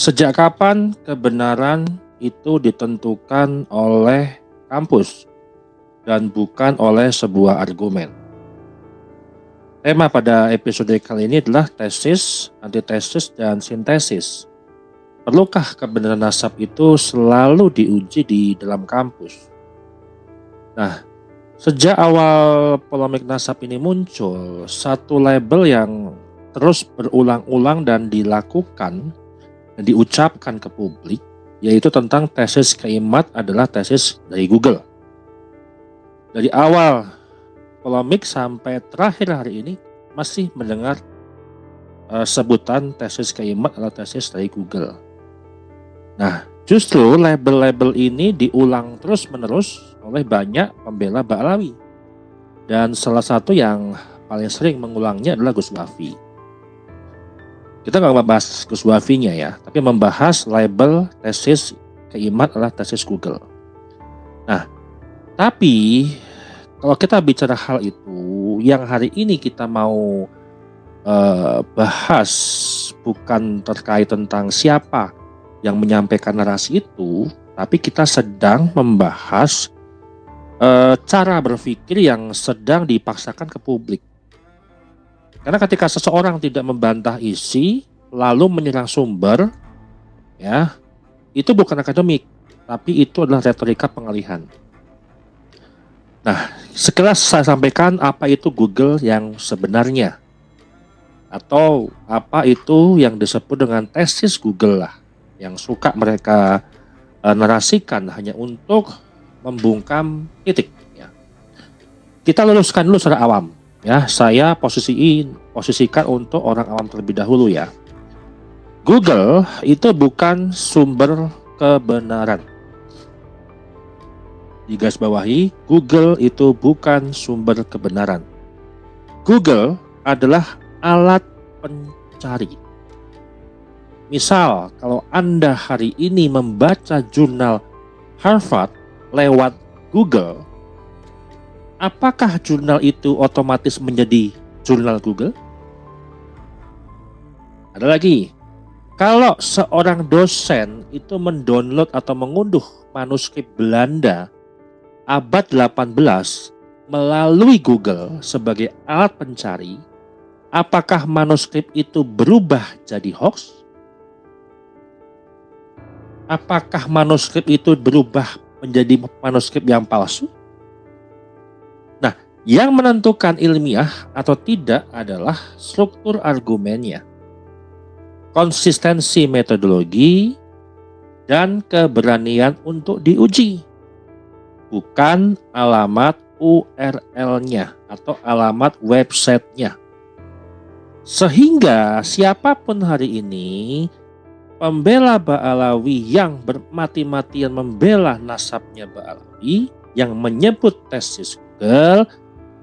Sejak kapan kebenaran itu ditentukan oleh kampus dan bukan oleh sebuah argumen? Tema pada episode kali ini adalah tesis, antitesis, dan sintesis. Perlukah kebenaran nasab itu selalu diuji di dalam kampus? Nah, sejak awal polemik nasab ini muncul, satu label yang terus berulang-ulang dan dilakukan dan diucapkan ke publik, yaitu tentang tesis Keimat adalah tesis dari Google. Dari awal polemik sampai terakhir hari ini masih mendengar sebutan tesis Keimat adalah tesis dari Google. Nah, justru label-label ini diulang terus-menerus oleh banyak pembela Ba'alawi. Dan salah satu yang paling sering mengulangnya adalah Gus Wafi. Kita nggak membahas Gus Wafinya ya, tapi membahas label tesis Keimat adalah tesis Google. Nah, tapi kalau kita bicara hal itu, yang hari ini kita mau bahas bukan terkait tentang siapa yang menyampaikan narasi itu, tapi kita sedang membahas cara berpikir yang sedang dipaksakan ke publik. Karena ketika seseorang tidak membantah isi, lalu menyerang sumber, ya, itu bukan akademik, tapi itu adalah retorika pengalihan. Nah, sekilas saya sampaikan apa itu Google yang sebenarnya, atau apa itu yang disebut dengan tesis Google lah, yang suka mereka narasikan hanya untuk membungkam titik. Ya. Kita luruskan dulu secara awam. Ya, saya posisikan untuk orang awam terlebih dahulu ya. Google itu bukan sumber kebenaran. Digarisbawahi, Google itu bukan sumber kebenaran. Google adalah alat pencari. Misal, kalau Anda hari ini membaca jurnal Harvard lewat Google, apakah jurnal itu otomatis menjadi jurnal Google? Ada lagi, kalau seorang dosen itu mendownload atau mengunduh manuskrip Belanda abad 18 melalui Google sebagai alat pencari, apakah manuskrip itu berubah jadi hoax? Apakah manuskrip itu berubah menjadi manuskrip yang palsu? Nah, yang menentukan ilmiah atau tidak adalah struktur argumennya, konsistensi metodologi, dan keberanian untuk diuji, bukan alamat URL-nya atau alamat websitenya. Sehingga siapapun hari ini pembela Ba'alawi yang bermati-matian membela nasabnya Ba'alawi yang menyebut tesis Google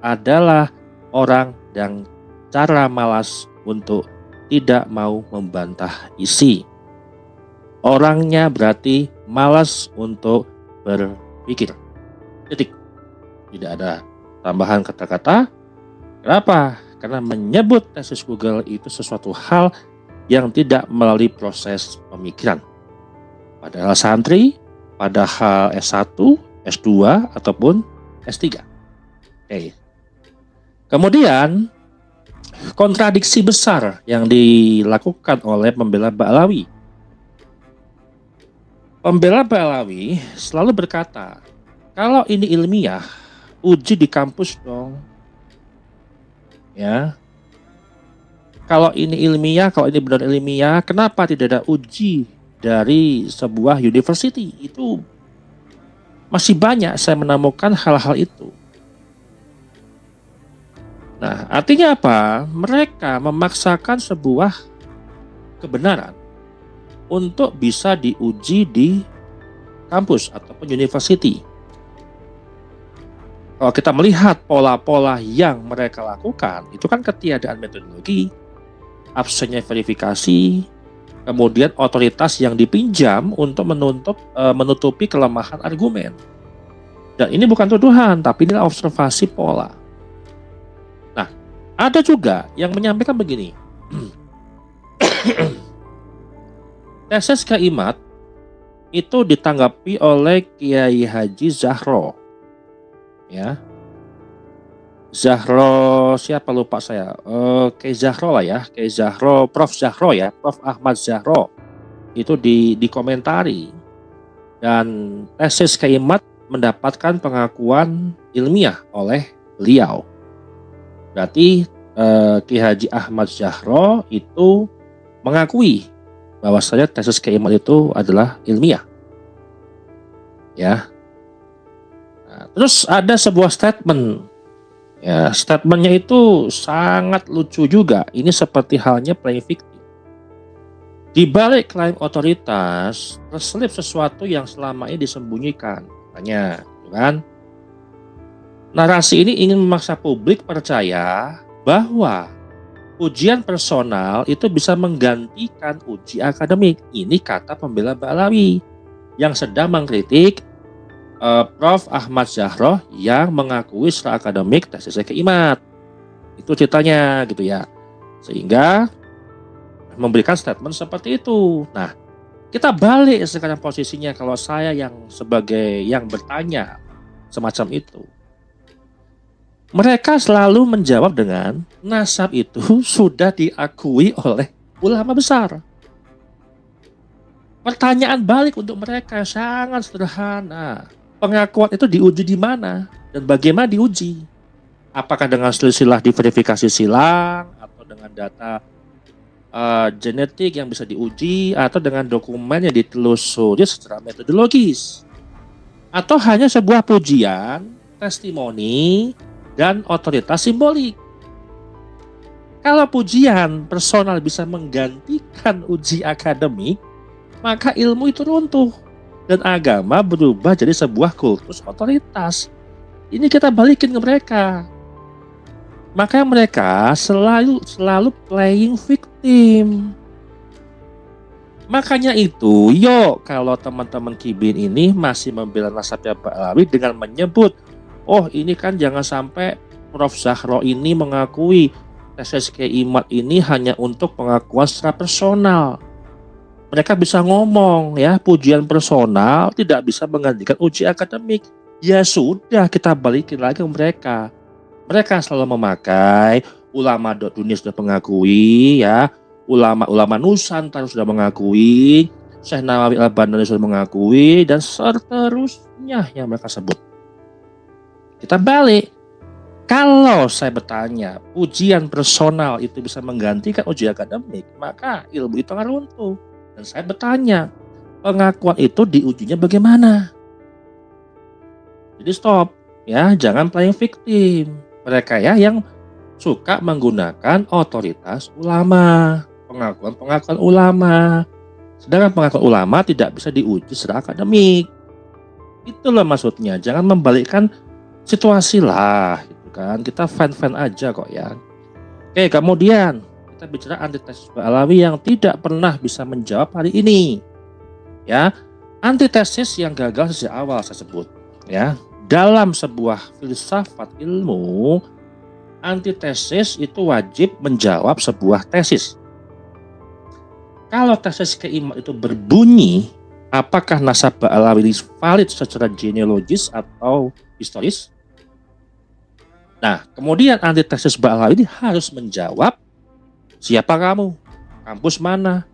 adalah orang yang cara malas untuk tidak mau membantah isi. Orangnya berarti malas untuk berpikir. Titik. Tidak ada tambahan kata-kata. Kenapa? Karena menyebut tesis Google itu sesuatu hal yang tidak melalui proses pemikiran. Padahal santri, padahal S1, S2, ataupun S3. Oke. Kemudian, kontradiksi besar yang dilakukan oleh pembela Ba'alawi. Pembela Ba'alawi selalu berkata, kalau ini ilmiah, uji di kampus dong. Ya. Kalau ini ilmiah, kalau ini benar ilmiah, kenapa tidak ada uji dari sebuah university? Itu masih banyak saya menemukan hal-hal itu. Nah, artinya apa? Mereka memaksakan sebuah kebenaran untuk bisa diuji di kampus ataupun university. Kalau kita melihat pola-pola yang mereka lakukan, itu kan ketiadaan metodologi, absennya verifikasi, kemudian otoritas yang dipinjam untuk menutupi kelemahan argumen. Dan ini bukan tuduhan, tapi ini observasi pola. Nah, ada juga yang menyampaikan begini. Tesis Keimat itu ditanggapi oleh Kiai Haji Zahro, ya. Zahro siapa lupa saya, Kiai Zahro lah ya, Kiai Zahro, Prof Zahro ya, Prof Ahmad Zahro itu dikomentari, dan tesis Keimat mendapatkan pengakuan ilmiah oleh beliau. Berarti Kiai Haji Ahmad Zahro itu mengakui bahwasanya tesis Keimat itu adalah ilmiah, ya. Nah, terus ada sebuah statement. Ya, statementnya itu sangat lucu juga. Ini seperti halnya playing victim. Di balik klaim otoritas, terselip sesuatu yang selama ini disembunyikan. Tanya, kan? Narasi ini ingin memaksa publik percaya bahwa ujian personal itu bisa menggantikan uji akademik. Ini kata pembela Ba'alawi yang sedang mengkritik Prof. Ahmad Zahro yang mengakui secara akademik tesis Keimat. Itu ceritanya gitu ya. Sehingga memberikan statement seperti itu. Nah, kita balik sekarang posisinya kalau saya yang sebagai yang bertanya semacam itu. Mereka selalu menjawab dengan nasab itu sudah diakui oleh ulama besar. Pertanyaan balik untuk mereka sangat sederhana. Pengakuan itu diuji di mana dan bagaimana diuji? Apakah dengan silsilah diverifikasi silang atau dengan data genetik yang bisa diuji atau dengan dokumen yang ditelusuri secara metodologis? Atau hanya sebuah pujian, testimoni, dan otoritas simbolik? Kalau pujian personal bisa menggantikan uji akademik, maka ilmu itu runtuh. Dan agama berubah jadi sebuah kultus otoritas. Ini kita balikin ke mereka. Maka mereka selalu playing victim. Makanya itu, yuk kalau teman-teman Kibin ini masih membela nasabnya Ba'alawi dengan menyebut, oh ini kan jangan sampai Prof. Zahro ini mengakui tesis Keimat ini hanya untuk pengakuan secara personal. Mereka bisa ngomong ya, pujian personal tidak bisa menggantikan uji akademik. Ya sudah, kita balikin lagi ke mereka. Mereka selalu memakai ulama dunia sudah mengakui ya, ulama Nusantara sudah mengakui, Syekh Nawawi Al-Albani sudah mengakui, dan seterusnya yang mereka sebut. Kita balik. Kalau saya bertanya, ujian personal itu bisa menggantikan uji akademik, maka ilmu itu akan runtuh. Dan saya bertanya, pengakuan itu diujinya bagaimana? Jadi stop, ya, jangan playing victim. Mereka ya yang suka menggunakan otoritas ulama, pengakuan ulama. Sedangkan pengakuan ulama tidak bisa diuji secara akademik. Itulah maksudnya, jangan membalikkan situasi lah, gitu kan. Kita fan-fan aja kok ya. Oke, kemudian kita bicara antitesis Ba'alawi yang tidak pernah bisa menjawab hari ini. Ya, antitesis yang gagal sejak awal saya sebut. Ya, dalam sebuah filsafat ilmu, antitesis itu wajib menjawab sebuah tesis. Kalau tesis Keimat itu berbunyi, apakah nasab Ba'alawi valid secara genealogis atau historis? Nah, kemudian antitesis Ba'alawi ini harus menjawab, siapa kamu? Kampus mana?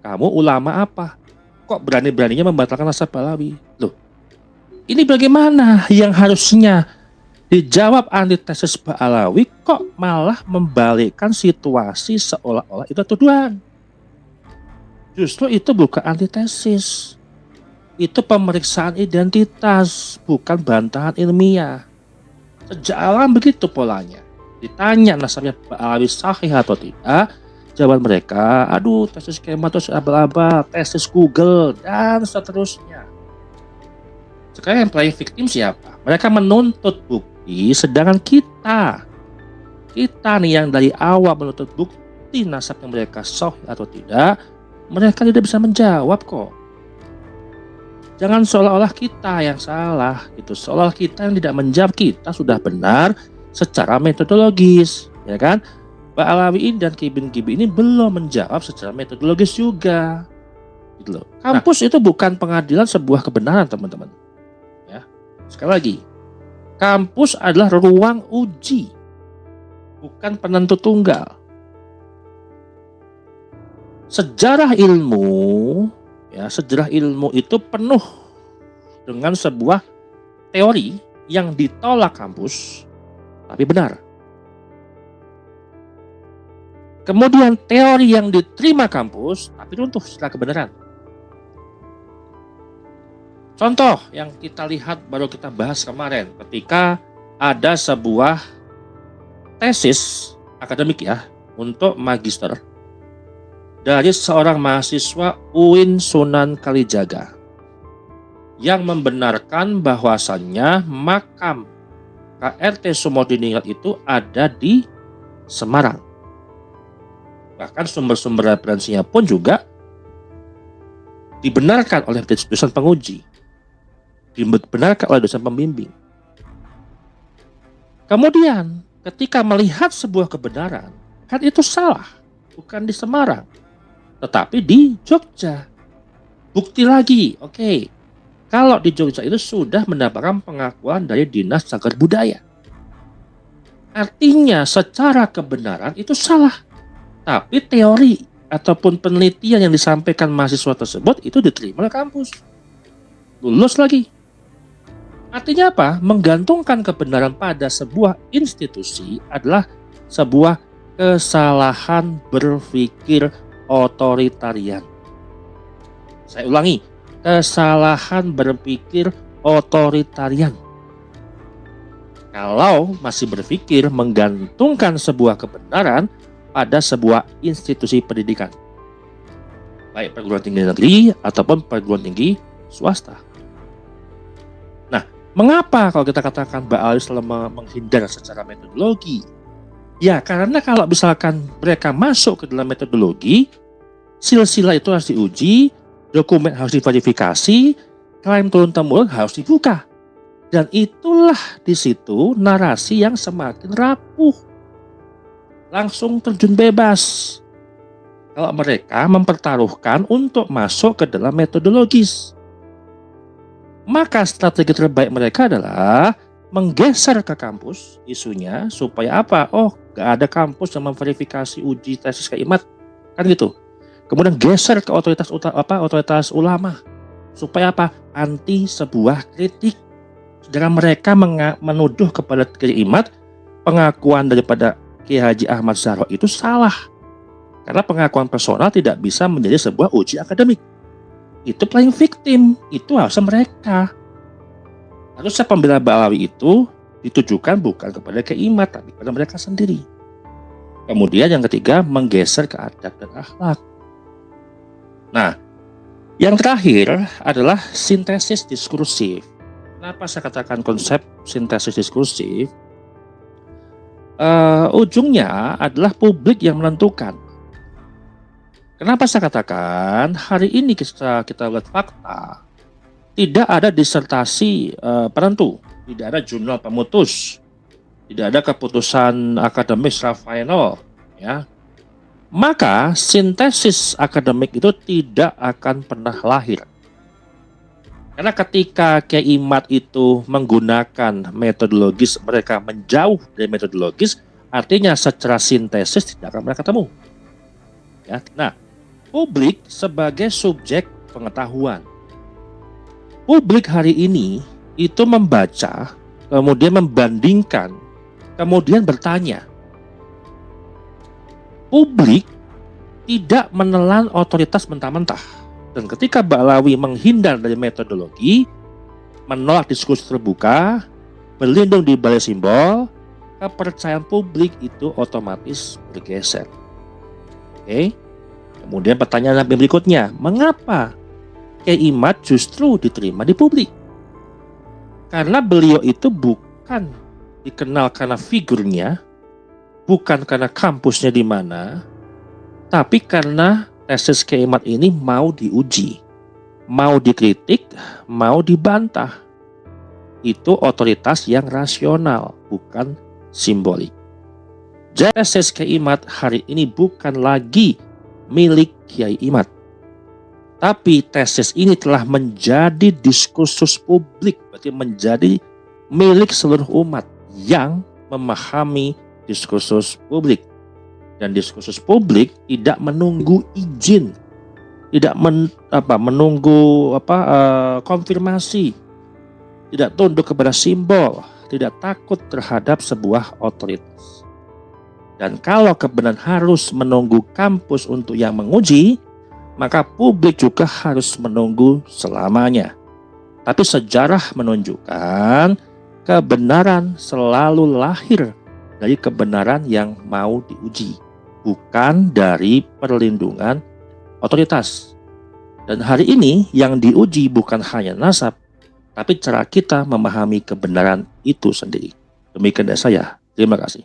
Kamu ulama apa? Kok berani-beraninya membatalkan nasab Ba'alawi? Loh, ini bagaimana yang harusnya dijawab antitesis Ba'alawi kok malah membalikkan situasi seolah-olah itu tuduhan? Justru itu bukan antitesis. Itu pemeriksaan identitas, bukan bantahan ilmiah. Sejak awal begitu polanya. Ditanya nasabnya Ba'alawi sahih atau tidak, jawaban mereka, aduh tesis Keimat itu abal-abal, tesis Google, dan seterusnya. Sekarang yang playing victim siapa? Mereka menuntut bukti, sedangkan kita nih yang dari awal menuntut bukti nasabnya mereka sahih atau tidak, mereka tidak bisa menjawab kok. Jangan seolah-olah kita yang salah, gitu. Seolah kita yang tidak menjawab, kita sudah benar secara metodologis, ya kan? Ba'alawi dan Kibin ini belum menjawab secara metodologis juga. Gitu loh. Kampus itu bukan pengadilan sebuah kebenaran, teman-teman. Ya. Sekali lagi, kampus adalah ruang uji, bukan penentu tunggal. Sejarah ilmu itu penuh dengan sebuah teori yang ditolak kampus, tapi benar. Kemudian teori yang diterima kampus, tapi runtuh setelah kebenaran. Contoh yang kita lihat baru kita bahas kemarin, ketika ada sebuah tesis akademik ya, untuk magister dari seorang mahasiswa UIN Sunan Kalijaga yang membenarkan bahwasannya makam KRT Sumodiningrat itu ada di Semarang. Bahkan sumber-sumber referensinya pun juga dibenarkan oleh dosen penguji, dibenarkan oleh dosen pembimbing. Kemudian ketika melihat sebuah kebenaran, kan itu salah, bukan di Semarang, tetapi di Jogja. Bukti lagi, oke. Kalau di Jogja itu sudah mendapatkan pengakuan dari Dinas Cagar Budaya. Artinya secara kebenaran itu salah. Tapi teori ataupun penelitian yang disampaikan mahasiswa tersebut itu diterima oleh kampus. Lulus lagi. Artinya apa? Menggantungkan kebenaran pada sebuah institusi adalah sebuah kesalahan berpikir otoritarian. Saya ulangi, kesalahan berpikir otoritarian. Kalau masih berpikir menggantungkan sebuah kebenaran pada sebuah institusi pendidikan, baik perguruan tinggi negeri ataupun perguruan tinggi swasta. Nah, mengapa kalau kita katakan Mbak Ali selalu menghindar secara metodologi? Ya, karena kalau misalkan mereka masuk ke dalam metodologi, silsilah itu harus diuji, dokumen harus diverifikasi, klaim turun-temurun harus dibuka. Dan itulah di situ narasi yang semakin rapuh. Langsung terjun bebas. Kalau mereka mempertaruhkan untuk masuk ke dalam metodologis. Maka strategi terbaik mereka adalah menggeser ke kampus isunya supaya apa? Oh, gak ada kampus yang memverifikasi uji tesis keimat. Kan gitu. Kemudian geser ke otoritas ulama. Supaya apa? Anti sebuah kritik. Sedangkan mereka menuduh kepada keimat pengakuan daripada Kiai Haji Ahmad Zarok itu salah. Karena pengakuan personal tidak bisa menjadi sebuah uji akademik. Itu playing victim, itu harusnya mereka. Harusnya pembela Ba'alawi itu ditujukan bukan kepada keimat, tapi kepada mereka sendiri. Kemudian yang ketiga, menggeser ke adab dan akhlak. Nah, yang terakhir adalah sintesis diskursif. Kenapa saya katakan konsep sintesis diskursif? Ujungnya adalah publik yang menentukan. Kenapa saya katakan hari ini kita lihat fakta, tidak ada disertasi penentu, tidak ada jurnal pemutus, tidak ada keputusan akademik secara final, ya. Maka sintesis akademik itu tidak akan pernah lahir. Karena ketika keimat itu menggunakan metodologis, mereka menjauh dari metodologis, artinya secara sintesis tidak akan mereka ketemu. Ya, nah, publik sebagai subjek pengetahuan. Publik hari ini itu membaca, kemudian membandingkan, kemudian bertanya. Publik tidak menelan otoritas mentah-mentah. Dan ketika Ba'alawi menghindar dari metodologi, menolak diskusi terbuka, berlindung di balik simbol, kepercayaan publik itu otomatis bergeser. Oke. Kemudian pertanyaan berikutnya, mengapa Kiai Imad justru diterima di publik? Karena beliau itu bukan dikenal karena figurnya, bukan karena kampusnya di mana, tapi karena tesis Kiai Imad ini mau diuji, mau dikritik, mau dibantah. Itu otoritas yang rasional, bukan simbolik. Jadi tesis Kiai Imad hari ini bukan lagi milik Kiai Imad, Tapi tesis ini telah menjadi diskursus publik, berarti menjadi milik seluruh umat yang memahami diskursus publik. Dan diskursus publik tidak menunggu izin, tidak menunggu konfirmasi, tidak tunduk kepada simbol, tidak takut terhadap sebuah otoritas. Dan kalau kebenaran harus menunggu kampus untuk yang menguji, maka publik juga harus menunggu selamanya. Tapi sejarah menunjukkan kebenaran selalu lahir dari kebenaran yang mau diuji, bukan dari perlindungan otoritas. Dan hari ini yang diuji bukan hanya nasab, tapi cara kita memahami kebenaran itu sendiri. Demikian dari saya. Terima kasih.